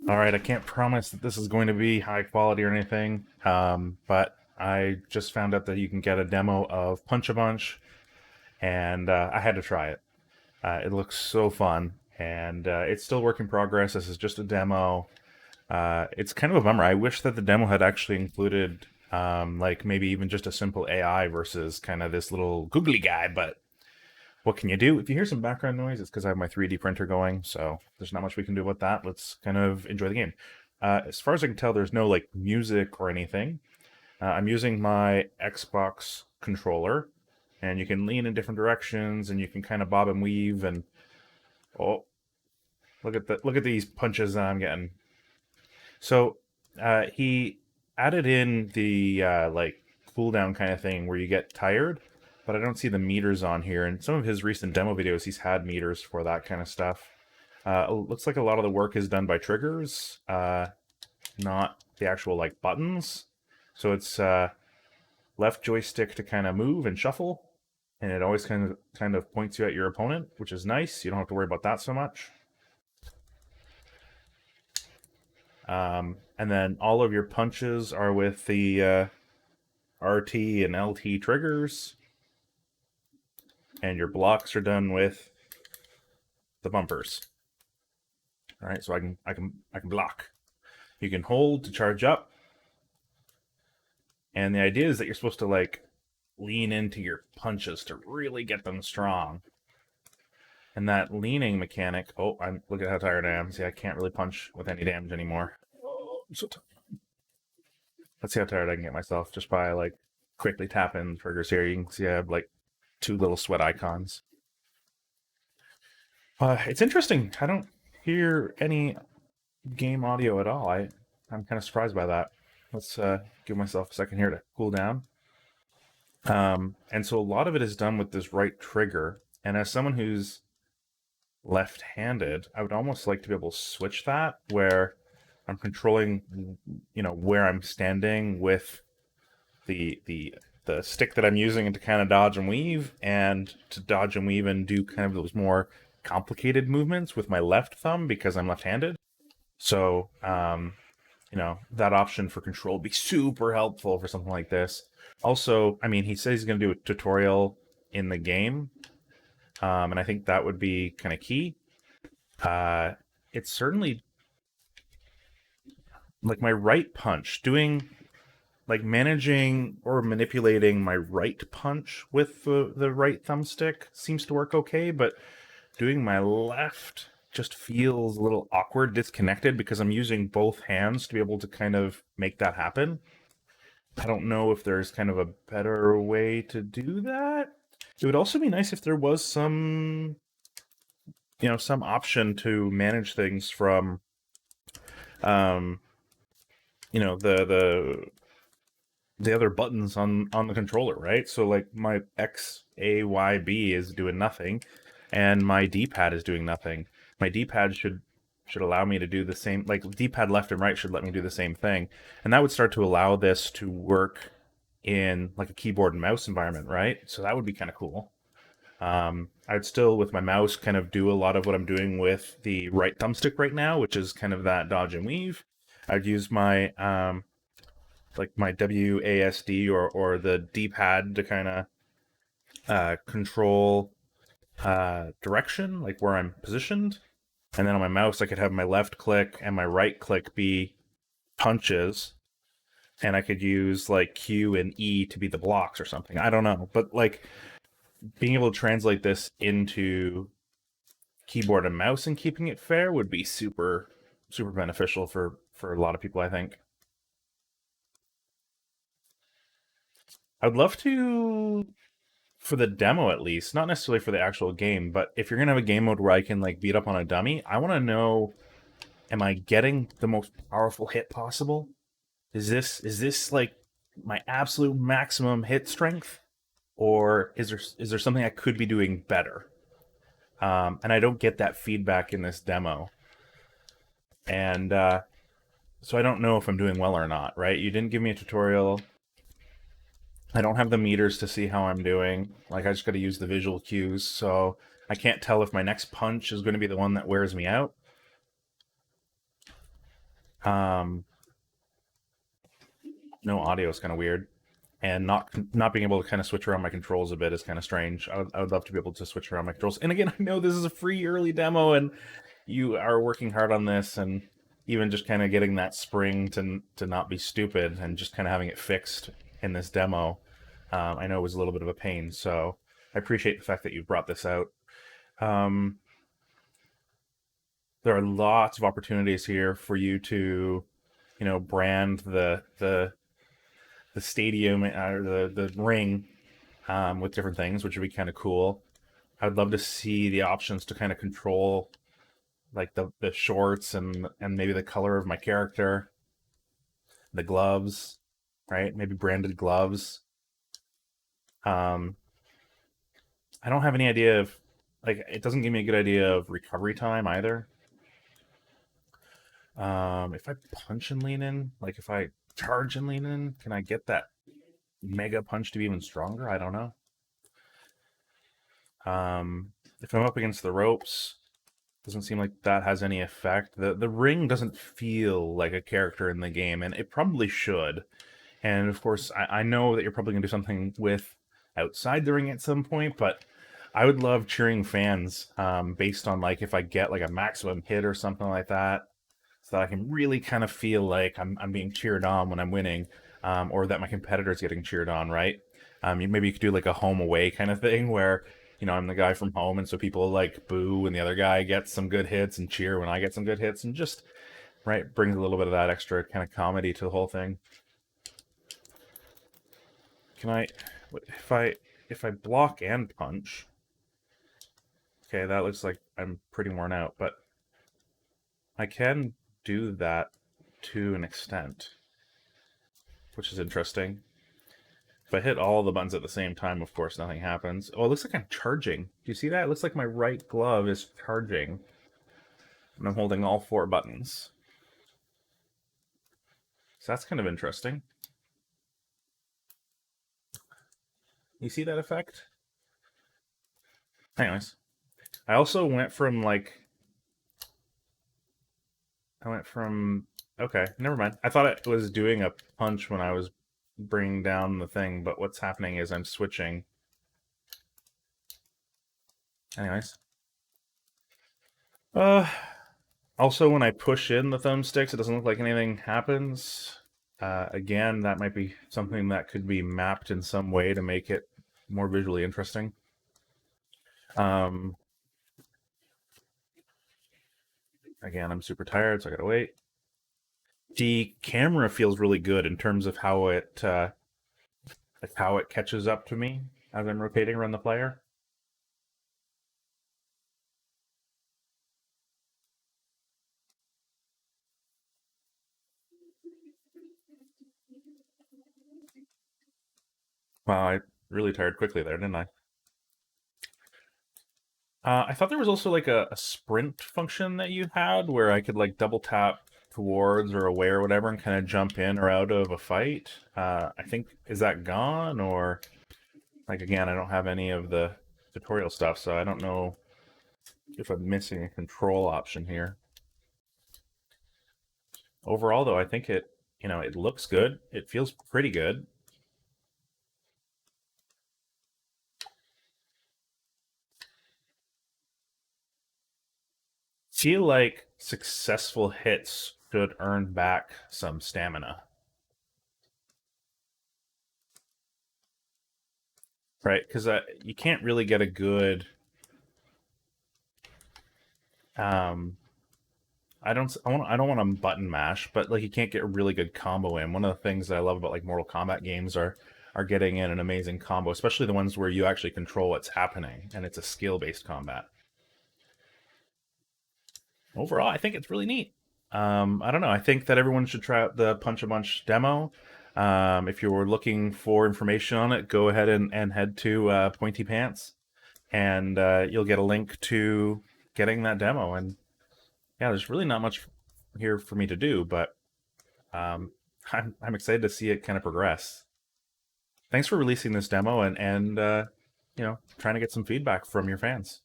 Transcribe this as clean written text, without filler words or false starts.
All right, I can't promise that this is going to be high quality or anything, but I just found out that you can get a demo of Punch a Bunch, and I had to try it. It looks so fun, and it's still work in progress. This is just a demo. It's kind of a bummer. I wish that the demo had actually included, like maybe even just a simple AI versus kind of this little googly guy, but what can you do? If you hear some background noise, it's because I have my 3D printer going, so there's not much we can do about that. Let's kind of enjoy the game. As far as I can tell, there's no like music or anything. I'm using my Xbox controller, and you can lean in different directions, and you can kind of bob and weave. And oh, look at these punches that I'm getting. So he added in the like cooldown kind of thing where you get tired, but I don't see the meters on here. In some of his recent demo videos, he's had meters for that kind of stuff. Looks like a lot of the work is done by triggers, not the actual like buttons. So it's left joystick to kind of move and shuffle, and it always kind of points you at your opponent, which is nice. You don't have to worry about that so much. And then all of your punches are with the RT and LT triggers, and your blocks are done with the bumpers. All right, so I can block. You can hold to charge up, and the idea is that you're supposed to like lean into your punches to really get them strong. And that leaning mechanic. Oh, look at how tired I am. See, I can't really punch with any damage anymore. Oh, I'm so tired. Let's see how tired I can get myself just by like quickly tapping triggers here. You can see I have like two little sweat icons. It's interesting. I don't hear any game audio at all. I'm kind of surprised by that. Let's give myself a second here to cool down. And so a lot of it is done with this right trigger. And as someone who's left-handed, I would almost like to be able to switch that where I'm controlling, where I'm standing with the stick that I'm using to kind of dodge and weave, and to dodge and weave and do kind of those more complicated movements with my left thumb because I'm left-handed. So, that option for control would be super helpful for something like this. Also, I mean, he says he's going to do a tutorial in the game, and I think that would be kind of key. It's certainly like my right punch, doing like managing or manipulating my right punch with the right thumbstick seems to work okay, but doing my left just feels a little awkward, disconnected, because I'm using both hands to be able to kind of make that happen. I don't know if there's kind of a better way to do that. It would also be nice if there was some option to manage things from, um, the other buttons on the controller, right? So like my X, A, Y, B is doing nothing, and my D-pad is doing nothing. My D-pad should allow me to do the same. Like D-pad left and right should let me do the same thing, and that would start to allow this to work in like a keyboard and mouse environment, right? So that would be kind of cool. I'd still, with my mouse, kind of do a lot of what I'm doing with the right thumbstick right now, which is kind of that dodge and weave. I'd use my like my WASD or the D-pad to kind of control direction, like where I'm positioned. And then on my mouse, I could have my left click and my right click be punches, and I could use like Q and E to be the blocks or something. I don't know, but like being able to translate this into keyboard and mouse and keeping it fair would be super super beneficial for a lot of people, I think. I'd love to, for the demo at least, not necessarily for the actual game, but if you're gonna have a game mode where I can like beat up on a dummy, I want to know: am I getting the most powerful hit possible? Is this like my absolute maximum hit strength, or is there something I could be doing better? And I don't get that feedback in this demo, and so I don't know if I'm doing well or not. Right? You didn't give me a tutorial. I don't have the meters to see how I'm doing. Like, I just got to use the visual cues, so I can't tell if my next punch is going to be the one that wears me out. Um, no audio is kind of weird, and not being able to kind of switch around my controls a bit is kind of strange. I would love to be able to switch around my controls. And again, I know this is a free early demo, and you are working hard on this, and even just kind of getting that spring to not be stupid and just kind of having it fixed in this demo, I know it was a little bit of a pain. So I appreciate the fact that you brought this out. Um, there are lots of opportunities here for you to, brand the stadium or the ring with different things, which would be kind of cool. I would love to see the options to kind of control like the shorts and maybe the color of my character, the gloves, right? Maybe branded gloves. Um, I don't have any idea of like it doesn't give me a good idea of recovery time either. If I punch and lean in, like if I charge and lean in, can I get that mega punch to be even stronger? I don't know. If I'm up against the ropes, doesn't seem like that has any effect. The ring doesn't feel like a character in the game, and it probably should. And of course, I know that you're probably gonna do something with outside the ring at some point, but I would love cheering fans based on like if I get like a maximum hit or something like that, so that I can really kind of feel like I'm being cheered on when I'm winning, or that my competitor's getting cheered on, right? Maybe you could do like a home away kind of thing where I'm the guy from home, and so people like boo when the other guy gets some good hits and cheer when I get some good hits, and just right brings a little bit of that extra kind of comedy to the whole thing. Can I, if I block and punch? Okay, that looks like I'm pretty worn out, but I can do that to an extent, which is interesting. If I hit all the buttons at the same time, of course, nothing happens. Oh, it looks like I'm charging. Do you see that? It looks like my right glove is charging. And I'm holding all four buttons. So that's kind of interesting. You see that effect? Anyways, I also went from like, I went from, okay, never mind. I thought it was doing a punch when I was bringing down the thing, but what's happening is I'm switching. Anyways. Uh, Also, when I push in the thumbsticks, it doesn't look like anything happens. Again, that might be something that could be mapped in some way to make it more visually interesting. Um, Again, I'm super tired, so I gotta wait. The camera feels really good in terms of how it catches up to me as I'm rotating around the player. Wow, I really tired quickly there, didn't I? I thought there was also like a sprint function that you had where I could like double tap towards or away or whatever and kind of jump in or out of a fight. I think is that gone or like again, I don't have any of the tutorial stuff, so I don't know if I'm missing a control option here. Overall, though, I think it looks good. It feels pretty good. Feel like successful hits should earn back some stamina, right? Because you can't really get a good um, I don't want to button mash, but like you can't get a really good combo in. One of the things that I love about like Mortal Kombat games are getting in an amazing combo, especially the ones where you actually control what's happening and it's a skill based combat. Overall, I think it's really neat. I don't know. I think that everyone should try out the Punch a Bunch demo. If you're looking for information on it, go ahead and head to PontyPants, and you'll get a link to getting that demo. And yeah, there's really not much here for me to do, but um, I'm excited to see it kind of progress. Thanks for releasing this demo and trying to get some feedback from your fans.